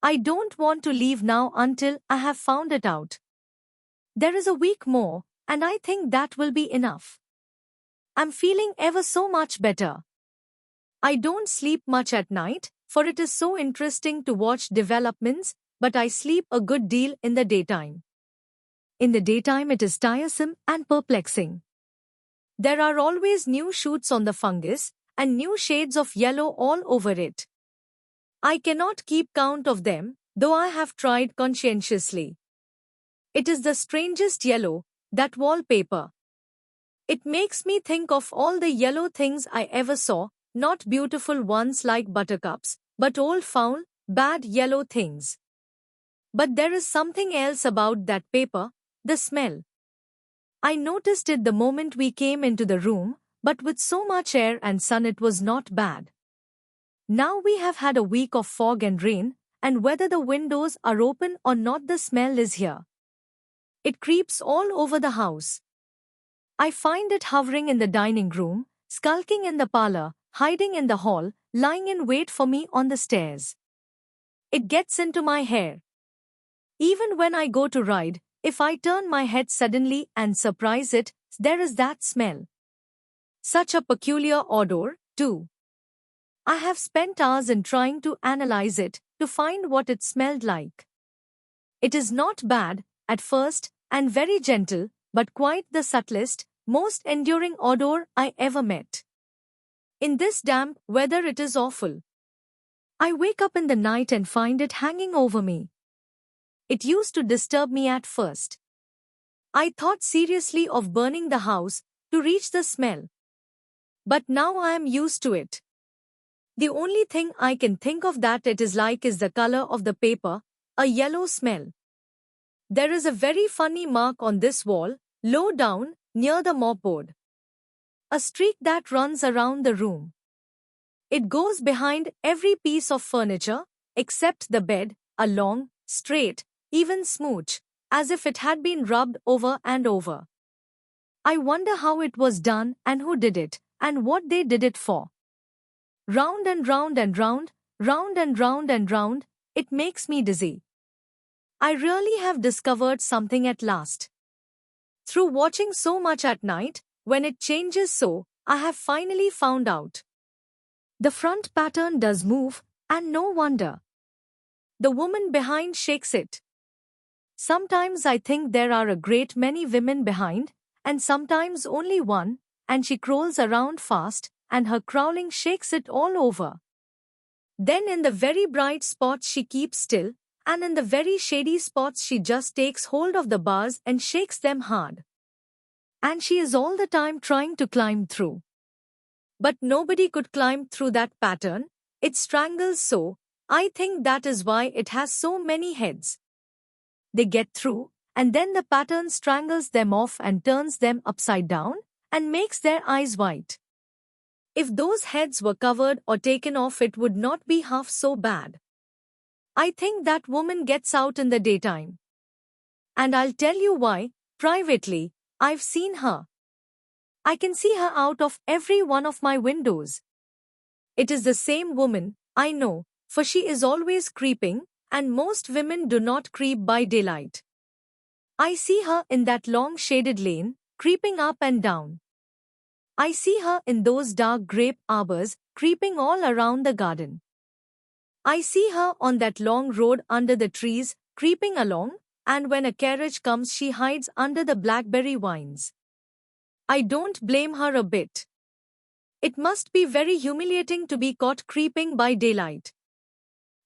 I don't want to leave now until I have found it out. There is a week more, and I think that will be enough. I'm feeling ever so much better. I don't sleep much at night, for it is so interesting to watch developments, but I sleep a good deal in the daytime. In the daytime it is tiresome and perplexing. There are always new shoots on the fungus, and new shades of yellow all over it. I cannot keep count of them, though I have tried conscientiously. It is the strangest yellow, that wallpaper. It makes me think of all the yellow things I ever saw, not beautiful ones like buttercups, but old foul, bad yellow things. But there is something else about that paper, the smell. I noticed it the moment we came into the room, but with so much air and sun it was not bad. Now we have had a week of fog and rain, and whether the windows are open or not the smell is here. It creeps all over the house. I find it hovering in the dining room, skulking in the parlor, hiding in the hall, lying in wait for me on the stairs. It gets into my hair. Even when I go to ride, if I turn my head suddenly and surprise it, there is that smell. Such a peculiar odor, too. I have spent hours in trying to analyze it, to find what it smelled like. It is not bad, at first, and very gentle, but quite the subtlest, most enduring odor I ever met. In this damp weather it is awful. I wake up in the night and find it hanging over me. It used to disturb me at first. I thought seriously of burning the house to reach the smell. But now I am used to it. The only thing I can think of that it is like is the color of the paper, a yellow smell. There is a very funny mark on this wall, low down, near the mopboard. A streak that runs around the room. It goes behind every piece of furniture, except the bed, a long, straight, even smooch, as if it had been rubbed over and over. I wonder how it was done and who did it, and what they did it for. Round and round and round, round and round and round, it makes me dizzy. I really have discovered something at last. Through watching so much at night, when it changes so, I have finally found out. The front pattern does move, and no wonder. The woman behind shakes it. Sometimes I think there are a great many women behind, and sometimes only one, and she crawls around fast, and her crawling shakes it all over. Then in the very bright spots she keeps still, and in the very shady spots she just takes hold of the bars and shakes them hard. And she is all the time trying to climb through. But nobody could climb through that pattern, it strangles so, I think that is why it has so many heads. They get through, and then the pattern strangles them off and turns them upside down, and makes their eyes white. If those heads were covered or taken off it would not be half so bad. I think that woman gets out in the daytime. And I'll tell you why, privately, I've seen her. I can see her out of every one of my windows. It is the same woman, I know, for she is always creeping, and most women do not creep by daylight. I see her in that long shaded lane, creeping up and down. I see her in those dark grape arbors, creeping all around the garden. I see her on that long road under the trees, creeping along, and when a carriage comes she hides under the blackberry vines. I don't blame her a bit. It must be very humiliating to be caught creeping by daylight.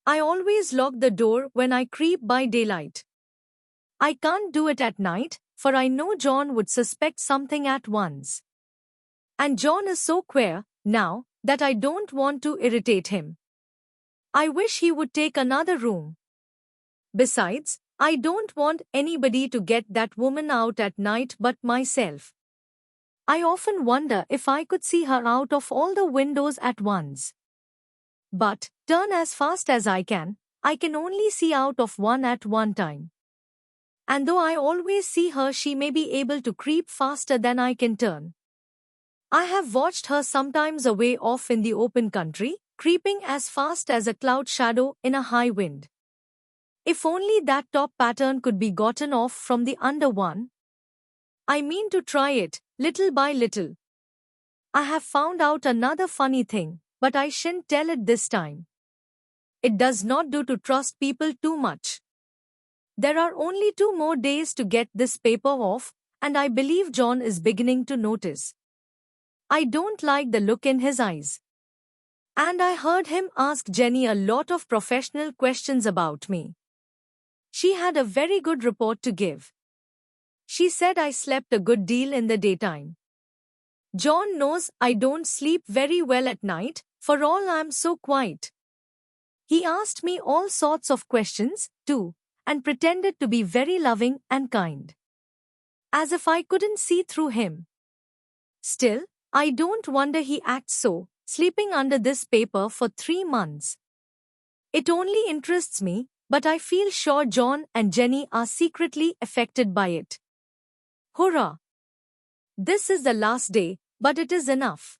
I always lock the door when I creep by daylight. I can't do it at night, for I know John would suspect something at once. And John is so queer, now, that I don't want to irritate him. I wish he would take another room. Besides, I don't want anybody to get that woman out at night but myself. I often wonder if I could see her out of all the windows at once. But, turn as fast as I can only see out of one at one time. And though I always see her she may be able to creep faster than I can turn. I have watched her sometimes away off in the open country, creeping as fast as a cloud shadow in a high wind. If only that top pattern could be gotten off from the under one. I mean to try it, little by little. I have found out another funny thing, but I shan't tell it this time. It does not do to trust people too much. There are only 2 more days to get this paper off, and I believe John is beginning to notice. I don't like the look in his eyes. And I heard him ask Jenny a lot of professional questions about me. She had a very good report to give. She said I slept a good deal in the daytime. John knows I don't sleep very well at night, for all I'm so quiet. He asked me all sorts of questions, too, and pretended to be very loving and kind. As if I couldn't see through him. Still, I don't wonder he acts so, sleeping under this paper for 3 months. It only interests me, but I feel sure John and Jenny are secretly affected by it. Hurrah! This is the last day, but it is enough.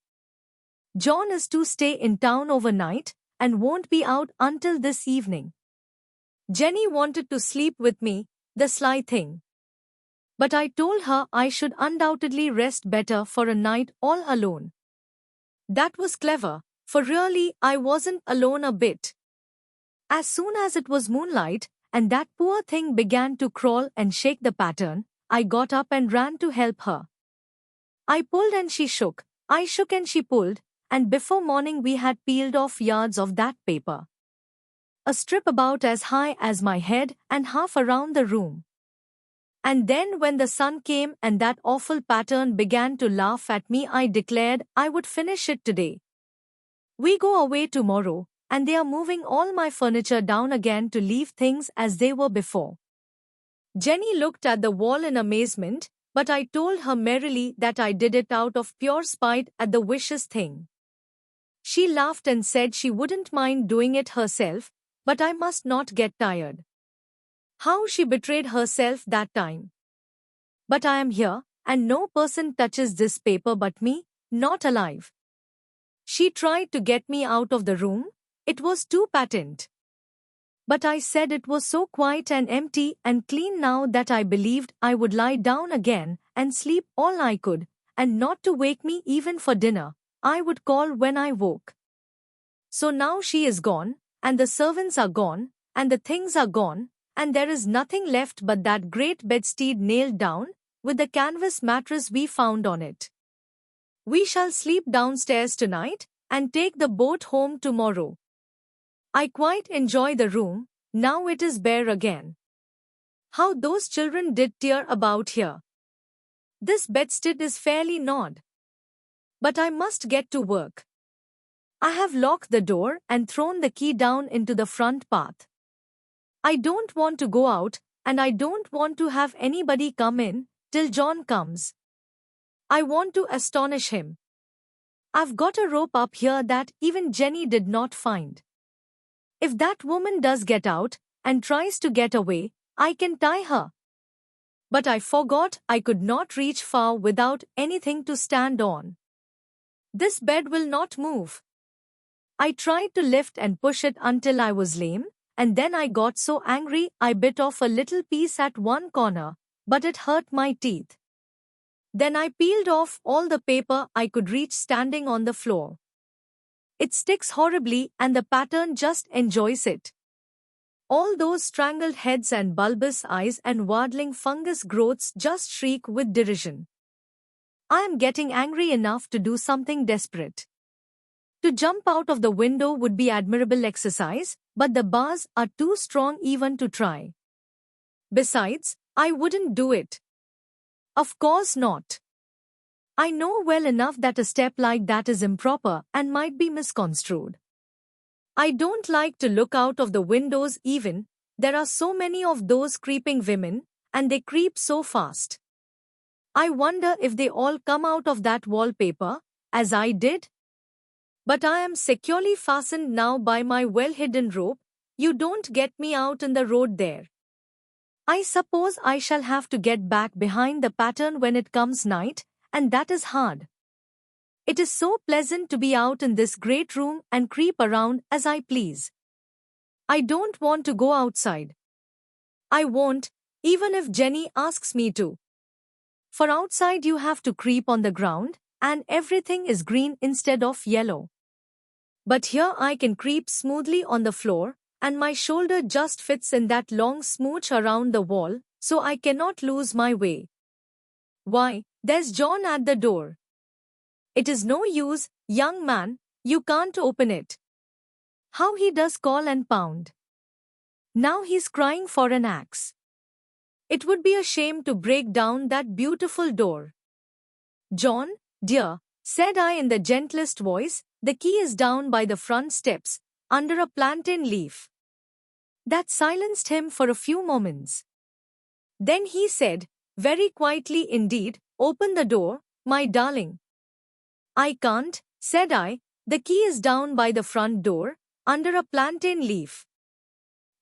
John is to stay in town overnight and won't be out until this evening. Jenny wanted to sleep with me, the sly thing. But I told her I should undoubtedly rest better for a night all alone. That was clever, for really I wasn't alone a bit. As soon as it was moonlight, and that poor thing began to crawl and shake the pattern, I got up and ran to help her. I pulled and she shook, I shook and she pulled, and before morning we had peeled off yards of that paper. A strip about as high as my head and half around the room. And then when the sun came and that awful pattern began to laugh at me, I declared I would finish it today. We go away tomorrow, and they are moving all my furniture down again to leave things as they were before. Jenny looked at the wall in amazement, but I told her merrily that I did it out of pure spite at the vicious thing. She laughed and said she wouldn't mind doing it herself, but I must not get tired. How she betrayed herself that time. But I am here, and no person touches this paper but me, not alive. She tried to get me out of the room, it was too patent. But I said it was so quiet and empty and clean now that I believed I would lie down again and sleep all I could, and not to wake me even for dinner, I would call when I woke. So now she is gone, and the servants are gone, and the things are gone, and there is nothing left but that great bedstead nailed down, with the canvas mattress we found on it. We shall sleep downstairs tonight, and take the boat home tomorrow. I quite enjoy the room, now it is bare again. How those children did tear about here. This bedstead is fairly gnawed. But I must get to work. I have locked the door and thrown the key down into the front path. I don't want to go out, and I don't want to have anybody come in till John comes. I want to astonish him. I've got a rope up here that even Jenny did not find. If that woman does get out and tries to get away, I can tie her. But I forgot I could not reach far without anything to stand on. This bed will not move. I tried to lift and push it until I was lame, and then I got so angry I bit off a little piece at one corner, but it hurt my teeth. Then I peeled off all the paper I could reach standing on the floor. It sticks horribly and the pattern just enjoys it. All those strangled heads and bulbous eyes and waddling fungus growths just shriek with derision. I am getting angry enough to do something desperate. To jump out of the window would be admirable exercise, but the bars are too strong even to try. Besides, I wouldn't do it. Of course not. I know well enough that a step like that is improper and might be misconstrued. I don't like to look out of the windows even, there are so many of those creeping women, and they creep so fast. I wonder if they all come out of that wallpaper, as I did? But I am securely fastened now by my well-hidden rope, you don't get me out in the road there. I suppose I shall have to get back behind the pattern when it comes night, and that is hard. It is so pleasant to be out in this great room and creep around as I please. I don't want to go outside. I won't, even if Jenny asks me to. For outside you have to creep on the ground, and everything is green instead of yellow. But here I can creep smoothly on the floor, and my shoulder just fits in that long smooch around the wall, so I cannot lose my way. Why, there's John at the door. It is no use, young man, you can't open it. How he does call and pound. Now he's crying for an axe. It would be a shame to break down that beautiful door. John, dear, said I in the gentlest voice, the key is down by the front steps, under a plantain leaf. That silenced him for a few moments. Then he said, very quietly indeed, open the door, my darling. I can't, said I, the key is down by the front door, under a plantain leaf.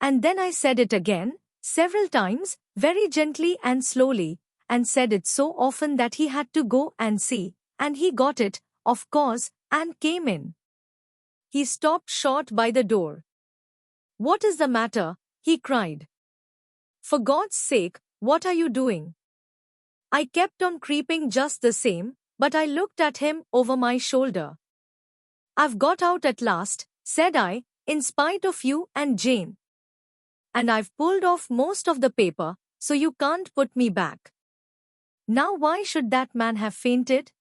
And then I said it again, several times, very gently and slowly, and said it so often that he had to go and see, and he got it, of course, and came in. He stopped short by the door. What is the matter? He cried. For God's sake, what are you doing? I kept on creeping just the same, but I looked at him over my shoulder. I've got out at last, said I, in spite of you and Jane. And I've pulled off most of the paper, so you can't put me back. Now why should that man have fainted?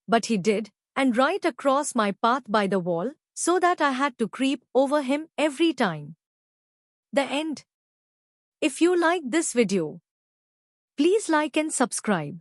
But he did, and right across my path by the wall, so that I had to creep over him every time. The end. If you like this video, please like and subscribe.